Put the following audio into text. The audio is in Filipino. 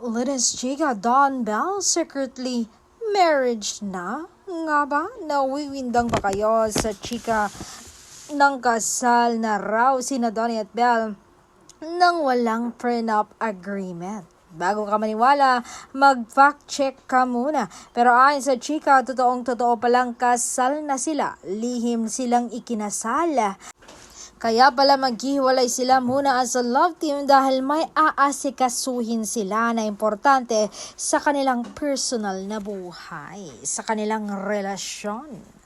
Latest chika, Don Bell secretly marriage na? Nga ba? Nawiwindang ba kayo sa chika ng kasal na raw sina Donnie at Belle nang walang prenup agreement? Bago ka maniwala, mag-fact check ka muna. Pero ayon sa chika, totoong-totoo palang kasal na sila. Lihim silang ikinasal. Kaya pala maghihiwalay sila muna as a love team dahil may aasikasuhin sila na importante sa kanilang personal na buhay, sa kanilang relasyon.